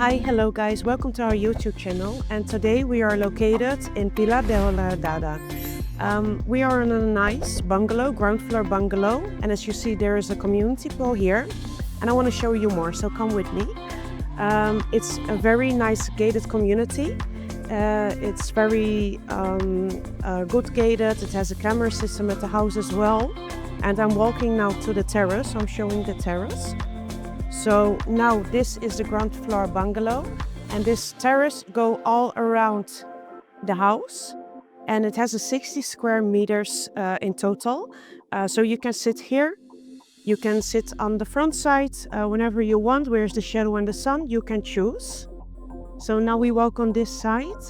Hi, hello guys, welcome to our YouTube channel, and today we are located in Pilar de Horadada. We are in a nice bungalow, ground floor bungalow, and as you see there is a community pool here, and I want to show you more, so come with me. It's a very nice gated community. It's very good gated. It has a camera system at the house as well, and I'm walking now to the terrace. I'm showing the terrace. So now this is the ground floor bungalow, and this terrace go all around the house, and it has a 60 square meters in total. So you can sit here, you can sit on the front side whenever you want. Where's the shadow and the sun, you can choose. So now we walk on this side,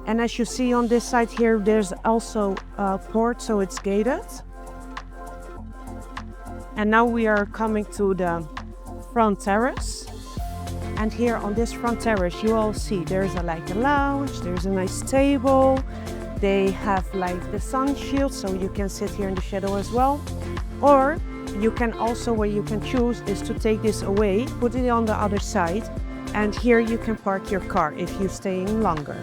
and as you see on this side here, there's also a port, so it's gated. And now we are coming to the front terrace. And here on this front terrace, you all see there's like a lounge, there's a nice table. They have like the sun shield, so you can sit here in the shadow as well. Or you can also, what you can choose is to take this away, put it on the other side, and here you can park your car if you're staying longer.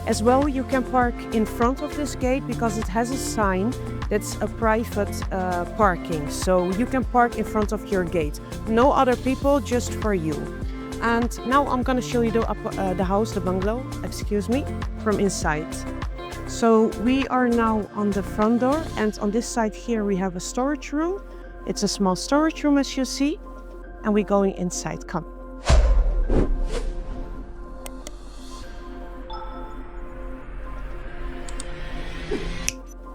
As well, you can park in front of this gate because it has a sign that's a private parking. So you can park in front of your gate. No other people, just for you. And now I'm gonna show you the house, the bungalow, excuse me, from inside. So we are now on the front door, and on this side here we have a storage room. It's a small storage room, as you see, and we're going inside. Come.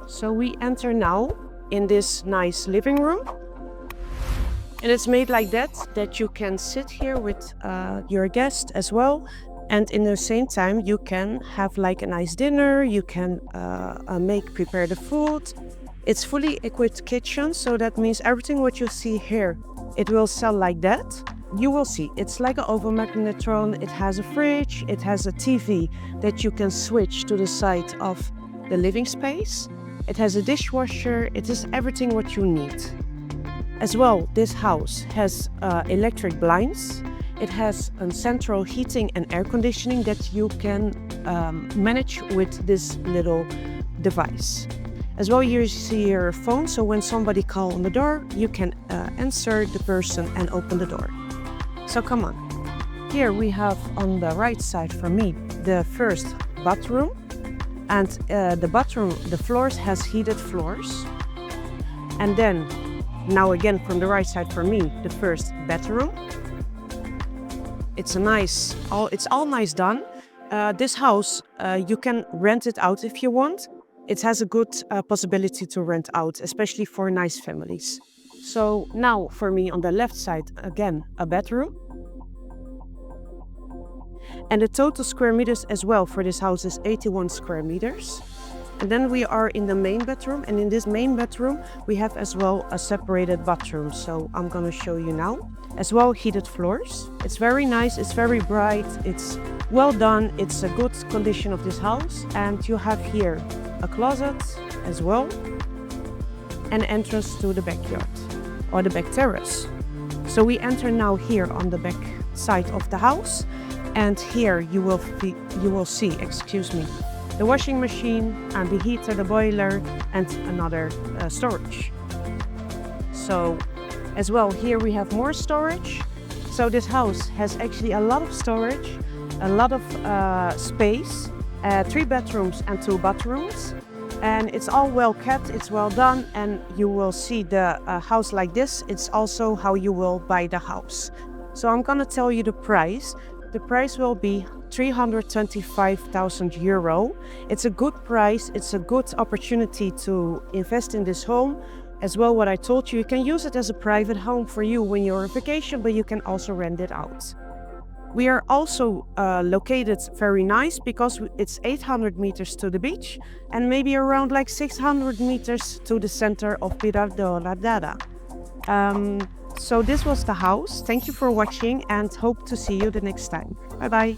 So we enter now in this nice living room, and it's made like that you can sit here with your guest as well, and in the same time you can have like a nice dinner. You can prepare the food. It's fully equipped kitchen, so that means everything what you see here, it will sell like that. You will see it's like an oven magnetron. It has a fridge, it has a TV that you can switch to the side of the living space. It has a dishwasher. It is everything what you need. As well, this house has electric blinds. It has a central heating and air conditioning that you can manage with this little device. As well, you see your phone, so when somebody calls on the door, you can answer the person and open the door. So come on. Here we have on the right side for me the first bathroom. And the bathroom, the floors has heated floors. And then, now again from the right side for me, the first bedroom. It's all nice done. This house, you can rent it out if you want. It has a good possibility to rent out, especially for nice families. So now for me on the left side, again, a bedroom. And the total square meters as well for this house is 81 square meters. And then we are in the main bedroom, and in this main bedroom we have as well a separated bathroom. So I'm gonna show you now. As well, heated floors. It's very nice, it's very bright, it's well done, it's a good condition of this house. And you have here a closet as well, and entrance to the backyard or the back terrace. So we enter now here on the back side of the house. And here you will see, the washing machine and the heater, the boiler, and another storage. So as well, here we have more storage. So this house has actually a lot of storage, a lot of space, 3 bedrooms and 2 bathrooms. And it's all well kept, it's well done, and you will see the house like this. It's also how you will buy the house. So I'm gonna tell you the price. The price will be 325,000 euro. It's a good price. It's a good opportunity to invest in this home. As well, what I told you, you can use it as a private home for you when you're on vacation, but you can also rent it out. We are also located very nice because it's 800 meters to the beach and maybe around like 600 meters to the center of Pilar de Horadada. So this was the house. Thank you for watching and hope to see you the next time. Bye bye.